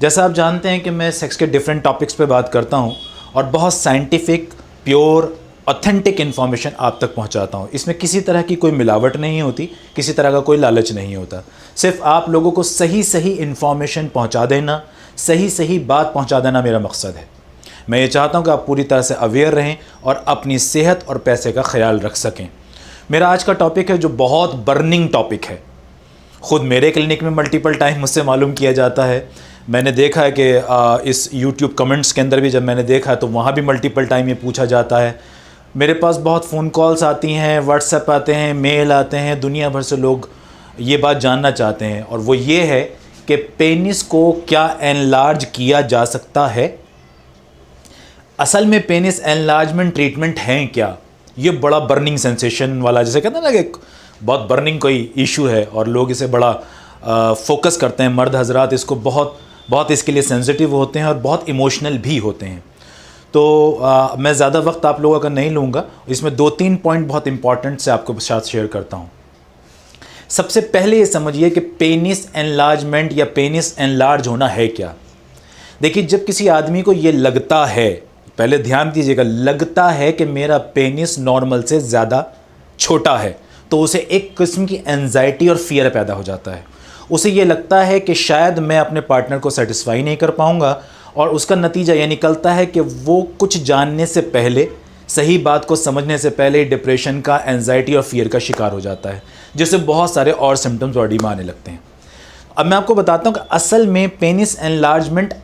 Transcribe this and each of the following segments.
जैसा आप जानते हैं कि मैं सेक्स के डिफरेंट टॉपिक्स पे बात करता हूँ और बहुत साइंटिफिक, प्योर, ऑथेंटिक इन्फॉर्मेशन आप तक पहुँचाता हूँ। इसमें किसी तरह की कोई मिलावट नहीं होती, किसी तरह का कोई लालच नहीं होता। सिर्फ आप लोगों को सही सही इन्फॉर्मेशन पहुँचा देना, सही सही बात पहुँचा देना मेरा मकसद है। मैं ये चाहता हूँ कि आप पूरी तरह से अवेयर रहें और अपनी सेहत और पैसे का ख्याल रख सकें। मेरा आज का टॉपिक है जो बहुत बर्निंग टॉपिक है। ख़ुद मेरे क्लिनिक में मल्टीपल टाइम मुझसे मालूम किया जाता है। मैंने देखा है कि इस YouTube कमेंट्स के अंदर भी जब मैंने देखा तो वहाँ भी मल्टीपल टाइम ये पूछा जाता है। मेरे पास बहुत फ़ोन कॉल्स आती हैं, व्हाट्सएप आते हैं, मेल आते हैं, दुनिया भर से लोग ये बात जानना चाहते हैं और वो ये है कि पेनिस को क्या एनलार्ज किया जा सकता है। असल में पेनिस एनलार्जमेंट ट्रीटमेंट हैं क्या? ये बड़ा बर्निंग सेंसेशन वाला, जैसे कहते हैं ना कि बहुत बर्निंग कोई इशू है और लोग इसे बड़ा फोकस करते हैं। मर्द हजरात इसको बहुत इसके लिए सेंसिटिव होते हैं और बहुत इमोशनल भी होते हैं। तो मैं ज़्यादा वक्त आप लोगों का नहीं लूँगा। इसमें 2-3 पॉइंट बहुत इंपॉर्टेंट से आपको साथ शेयर करता हूँ। सबसे पहले ये समझिए कि पेनिस एनलार्जमेंट या पेनिस एनलार्ज होना है क्या। देखिए, जब किसी आदमी को ये लगता है, पहले ध्यान दीजिएगा, लगता है कि मेरा पेनिस नॉर्मल से ज़्यादा छोटा है, तो उसे एक किस्म की एंजाइटी और फियर पैदा हो जाता है। उसे ये लगता है कि शायद मैं अपने पार्टनर को सेटिस्फाई नहीं कर पाऊँगा और उसका नतीजा ये निकलता है कि वो कुछ जानने से पहले, सही बात को समझने से पहले डिप्रेशन का, एंजाइटी और फियर का शिकार हो जाता है, जिससे बहुत सारे और सिम्टम्स बॉडी में आने लगते हैं। अब मैं आपको बताता हूँ कि असल में पेनिस एनलार्जमेंट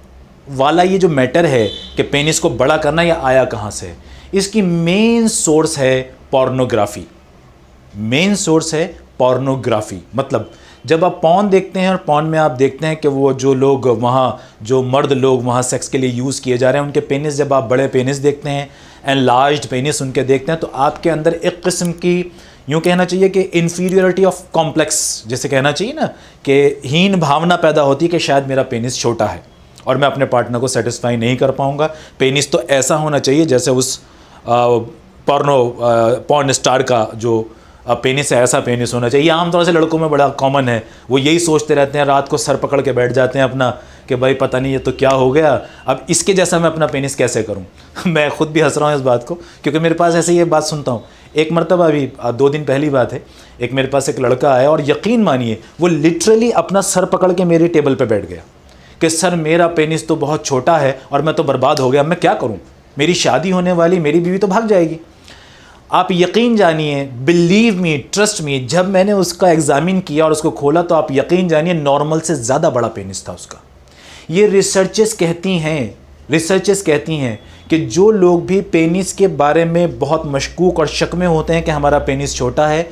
वाला ये जो मैटर है कि पेनिस को बड़ा करना, या आया कहाँ से है। इसकी मेन सोर्स है पोर्नोग्राफी। मेन सोर्स है पोर्नोग्राफी। मतलब जब आप पॉर्न देखते हैं और पॉर्न में आप देखते हैं कि वो जो लोग वहाँ, जो मर्द लोग वहाँ सेक्स के लिए यूज़ किए जा रहे हैं, उनके पेनिस, जब आप बड़े पेनिस देखते हैं, एनलार्ज्ड पेनिस उनके देखते हैं, तो आपके अंदर एक किस्म की, यूँ कहना चाहिए कि इन्फीरियरिटी ऑफ कॉम्प्लेक्स, जैसे कहना चाहिए ना कि हीन भावना पैदा होती है कि शायद मेरा पेनिस छोटा है और मैं अपने पार्टनर को सेटिस्फाई नहीं कर पाऊँगा। पेनिस तो ऐसा होना चाहिए जैसे उस पॉर्न स्टार का जो पेनिस है, ऐसा पेनिस होना चाहिए। आमतौर से लड़कों में बड़ा कॉमन है, वो यही सोचते रहते हैं, रात को सर पकड़ के बैठ जाते हैं अपना कि भाई पता नहीं ये तो क्या हो गया, अब इसके जैसा मैं अपना पेनिस कैसे करूं। मैं खुद भी हंस रहा हूँ इस बात को, क्योंकि मेरे पास ऐसे ये बात सुनता हूँ। एक मरतबा अभी 2 दिन पहली बात है, एक मेरे पास एक लड़का आया और यकीन मानिए वो लिटरली अपना सर पकड़ के मेरी टेबल पर बैठ गया कि सर मेरा पेनिस तो बहुत छोटा है और मैं तो बर्बाद हो गया, मैं क्या करूँ, मेरी शादी होने वाली, मेरी बीवी तो भाग जाएगी। आप यकीन जानिए, बिलीव मी, ट्रस्ट मी, जब मैंने उसका एग्जामिन किया और उसको खोला तो आप यकीन जानिए नॉर्मल से ज़्यादा बड़ा पेनिस था उसका। ये रिसर्चेस कहती हैं कि जो लोग भी पेनिस के बारे में बहुत मशकूक और शक में होते हैं कि हमारा पेनिस छोटा है,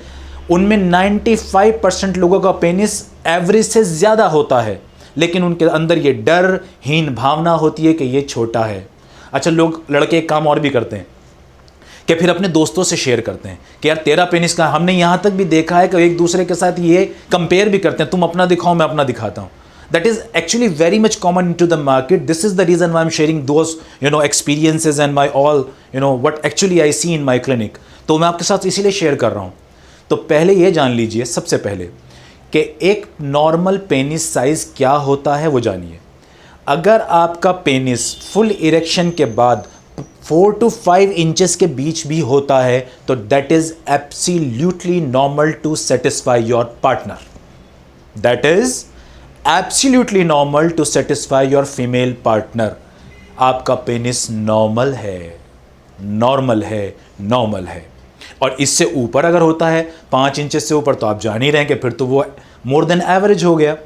उनमें 95% लोगों का पेनिस एवरेज से ज़्यादा होता है, लेकिन उनके अंदर ये डर, हीन भावना होती है कि ये छोटा है। अच्छा, लोग, लड़के एक काम और भी करते हैं कि फिर अपने दोस्तों से शेयर करते हैं कि यार तेरा पेनिस का, हमने यहाँ तक भी देखा है कि एक दूसरे के साथ ये कंपेयर भी करते हैं, तुम अपना दिखाओ मैं अपना दिखाता हूँ। That is actually very much common in to the market. This is the reason why am sharing those experiences and my all what actually I see in my clinic. तो मैं आपके साथ इसीलिए शेयर कर रहा हूँ। तो पहले ये जान लीजिए सबसे पहले कि एक नॉर्मल पेनिस साइज़ क्या होता है वो जानिए। अगर आपका पेनिस फुल इरेक्शन के बाद 4 to 5 इंचेस के बीच भी होता है तो that is absolutely normal to satisfy your partner. That is absolutely normal to satisfy your female partner. आपका पेनिस नॉर्मल है। और इससे ऊपर अगर होता है 5 इंचेस से ऊपर, तो आप जान ही रहे हैं कि फिर तो वो मोर देन एवरेज हो गया।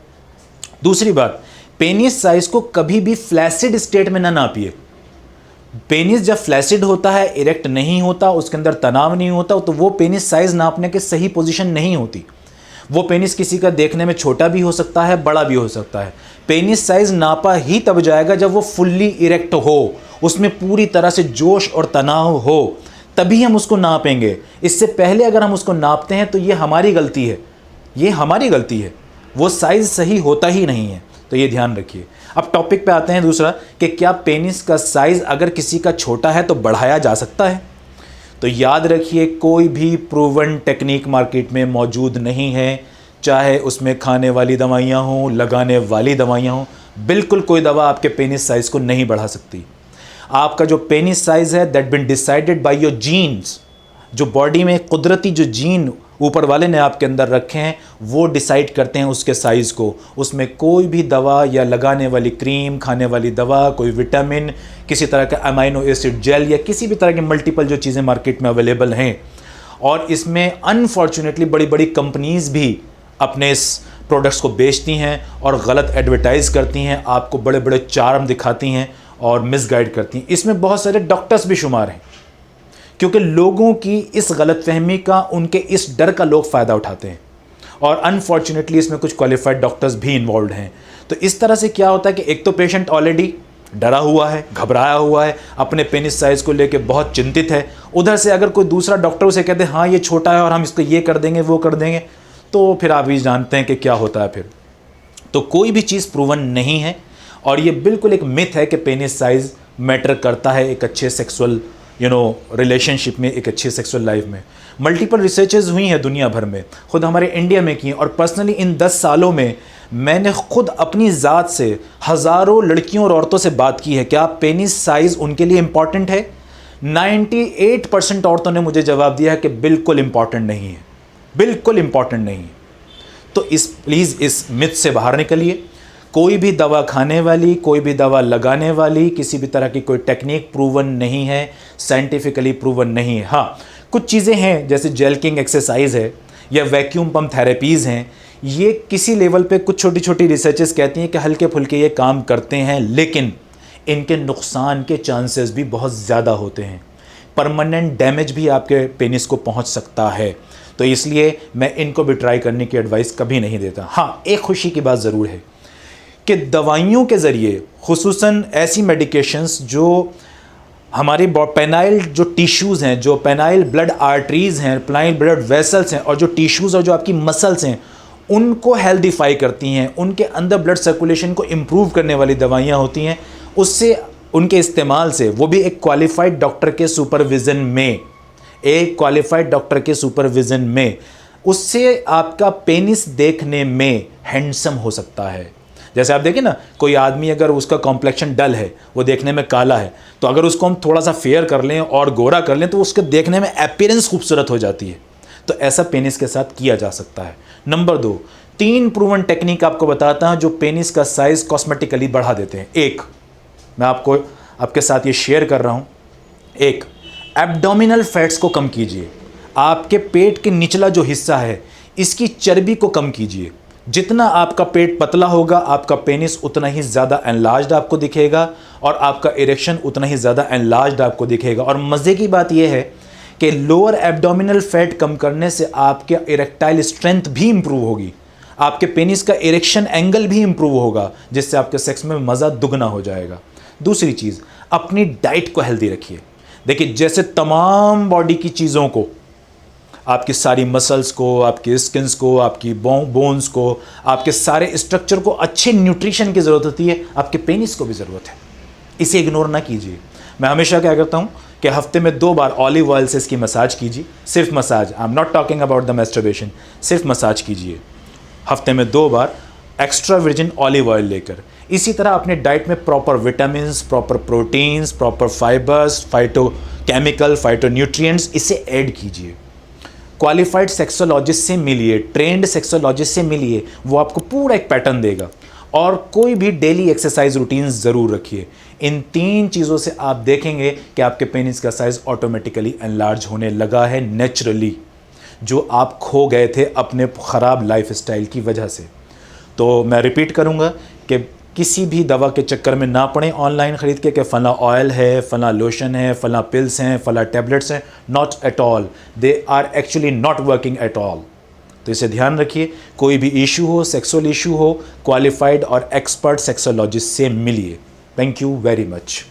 दूसरी बात, पेनिस साइज को कभी भी फ्लैसिड स्टेट में ना नापिए। पेनिस जब फ्लैसिड होता है, इरेक्ट नहीं होता, उसके अंदर तनाव नहीं होता, तो वो पेनिस साइज नापने की सही पोजीशन नहीं होती। वो पेनिस किसी का देखने में छोटा भी हो सकता है, बड़ा भी हो सकता है। पेनिस साइज नापा ही तब जाएगा जब वो फुल्ली इरेक्ट हो, उसमें पूरी तरह से जोश और तनाव हो, तभी हम उसको नापेंगे। इससे पहले अगर हम उसको नापते हैं तो ये हमारी गलती है, वो साइज सही होता ही नहीं है। तो ये ध्यान रखिए। अब टॉपिक पे आते हैं दूसरा कि क्या पेनिस का साइज़ अगर किसी का छोटा है तो बढ़ाया जा सकता है। तो याद रखिए, कोई भी प्रूवन टेक्निक मार्केट में मौजूद नहीं है, चाहे उसमें खाने वाली दवाइयाँ हों, लगाने वाली दवाइयाँ हों, बिल्कुल कोई दवा आपके पेनिस साइज को नहीं बढ़ा सकती। आपका जो पेनिस साइज है that been decided by your genes, जो बॉडी में कुदरती जो जीन ऊपर वाले ने आपके अंदर रखे हैं वो डिसाइड करते हैं उसके साइज़ को। उसमें कोई भी दवा या लगाने वाली क्रीम, खाने वाली दवा, कोई विटामिन, किसी तरह का अमाइनो एसिड जेल या किसी भी तरह की मल्टीपल जो चीज़ें मार्केट में अवेलेबल हैं, और इसमें अनफॉर्चुनेटली बड़ी बड़ी कंपनीज़ भी अपने इस प्रोडक्ट्स को बेचती हैं और गलत एडवर्टाइज़ करती हैं, आपको बड़े बड़े चार्म दिखाती हैं और मिसगाइड करती हैं। इसमें बहुत सारे डॉक्टर्स भी शुमार हैं, क्योंकि लोगों की इस गलतफहमी का, उनके इस डर का लोग फ़ायदा उठाते हैं, और अनफॉर्चुनेटली इसमें कुछ क्वालिफाइड डॉक्टर्स भी इन्वॉल्व हैं। तो इस तरह से क्या होता है कि एक तो पेशेंट ऑलरेडी डरा हुआ है, घबराया हुआ है, अपने पेनिस साइज़ को लेकर बहुत चिंतित है, उधर से अगर कोई दूसरा डॉक्टर उसे कहते हैं हाँ ये छोटा है और हम इसको ये कर देंगे वो कर देंगे, तो फिर आप भी जानते हैं कि क्या होता है फिर। तो कोई भी चीज़ प्रूवन नहीं है, और ये बिल्कुल एक मिथ है कि पेनिस साइज़ मैटर करता है एक अच्छे सेक्सुअल रिलेशनशिप में, एक अच्छी सेक्सुअल लाइफ में। मल्टीपल रिसर्चेज हुई हैं दुनिया भर में, खुद हमारे इंडिया में की हैं, और पर्सनली इन 10 सालों में मैंने खुद अपनी ज़ात से हज़ारों लड़कियों और औरतों से बात की है कि आप पेनिस साइज़ उनके लिए इम्पॉर्टेंट है। 98% औरतों ने मुझे जवाब दिया है कि बिल्कुल इम्पॉर्टेंट नहीं है, बिल्कुल इम्पॉर्टेंट नहीं है। तो प्लीज़ इस मिथ से बाहर निकलिए। कोई भी दवा खाने वाली, कोई भी दवा लगाने वाली, किसी भी तरह की कोई टेक्निक प्रूवन नहीं है, साइंटिफिकली प्रूवन नहीं है। हाँ, कुछ चीज़ें हैं जैसे जेल किंग एक्सरसाइज है या वैक्यूम पम्प थेरेपीज़ हैं, ये किसी लेवल पे कुछ छोटी छोटी रिसर्चेस कहती हैं कि हल्के फुल्के ये काम करते हैं, लेकिन इनके नुकसान के चांसेस भी बहुत ज़्यादा होते हैं। परमानेंट डैमेज भी आपके पेनिस को पहुंच सकता है, तो इसलिए मैं इनको भी ट्राई करने की एडवाइस कभी नहीं देता। हाँ, एक खुशी की बात ज़रूर है कि दवाइयों के ज़रिए, खुसूसन ऐसी मेडिकेशंस जो हमारे पेनाइल जो टिश्यूज़ हैं, जो पेनाइल ब्लड आर्टरीज़ हैं, पेनाइल ब्लड वेसल्स हैं, और जो टिश्यूज़ और जो आपकी मसल्स हैं उनको हेल्दीफाई करती हैं, उनके अंदर ब्लड सर्कुलेशन को इम्प्रूव करने वाली दवाइयाँ होती हैं। उससे, उनके इस्तेमाल से, वो भी एक क्वालिफाइड डॉक्टर के सुपरविज़न में, एक क्वालिफाइड डॉक्टर के सुपरविज़न में, उससे आपका पेनिस देखने में हैंडसम हो सकता है। जैसे आप देखिए ना, कोई आदमी अगर उसका कॉम्प्लेक्शन डल है, वो देखने में काला है, तो अगर उसको हम थोड़ा सा फेयर कर लें और गोरा कर लें तो उसके देखने में अपीयरेंस खूबसूरत हो जाती है। तो ऐसा पेनिस के साथ किया जा सकता है। नंबर 2, 3 प्रूवन टेक्निक आपको बताता हूं जो पेनिस का साइज कॉस्मेटिकली बढ़ा देते हैं। एक, मैं आपको आपके साथ ये शेयर कर रहा हूं। एक, एब्डोमिनल फैट्स को कम कीजिए। आपके पेट के निचला जो हिस्सा है इसकी चर्बी को कम कीजिए। जितना आपका पेट पतला होगा, आपका पेनिस उतना ही ज़्यादा एनलार्ज्ड आपको दिखेगा, और आपका इरेक्शन उतना ही ज़्यादा एनलार्ज्ड आपको दिखेगा। और मज़े की बात यह है कि लोअर एब्डोमिनल फैट कम करने से आपके इरेक्टाइल स्ट्रेंथ भी इंप्रूव होगी, आपके पेनिस का इरेक्शन एंगल भी इंप्रूव होगा, जिससे आपके सेक्स में मज़ा दुगना हो जाएगा। दूसरी चीज़, अपनी डाइट को हेल्दी रखिए। देखिए, जैसे तमाम बॉडी की चीज़ों को, आपकी सारी मसल्स को, आपकी स्किन्स को, आपकी बोन्स को, आपके सारे स्ट्रक्चर को अच्छे न्यूट्रिशन की ज़रूरत होती है, आपके पेनिस को भी ज़रूरत है। इसे इग्नोर ना कीजिए। मैं हमेशा क्या करता हूँ कि हफ्ते में 2 बार ऑलिव ऑयल से इसकी मसाज कीजिए, सिर्फ massage, I am not talking about the masturbation, सिर्फ मसाज कीजिए हफ्ते में 2 बार एक्स्ट्रा वर्जिन ऑलिव ऑयल लेकर। इसी तरह अपने डाइट में proper vitamins, proper proteins, proper fibres, phytochemical, phytonutrients, इसे ऐड कीजिए। क्वालिफाइड सेक्सोलॉजिस्ट से मिलिए, ट्रेंड सेक्सोलॉजिस्ट से मिलिए, वो आपको पूरा एक पैटर्न देगा। और कोई भी डेली एक्सरसाइज रूटीन ज़रूर रखिए। इन 3 चीज़ों से आप देखेंगे कि आपके पेनिस का साइज़ ऑटोमेटिकली एनलार्ज होने लगा है नेचुरली, जो आप खो गए थे अपने ख़राब लाइफस्टाइल की वजह से। तो मैं रिपीट करूँगा कि किसी भी दवा के चक्कर में ना पड़ें ऑनलाइन ख़रीद के कि फ़ला ऑयल है, फ़ला लोशन है, फ़ला पिल्स हैं, फ़ला टैबलेट्स हैं। Not at all, they are actually not working at all. तो इसे ध्यान रखिए। कोई भी इशू हो, सेक्सुअल इशू हो, क्वालिफाइड और एक्सपर्ट सेक्सोलॉजिस्ट से मिलिए। Thank you very much.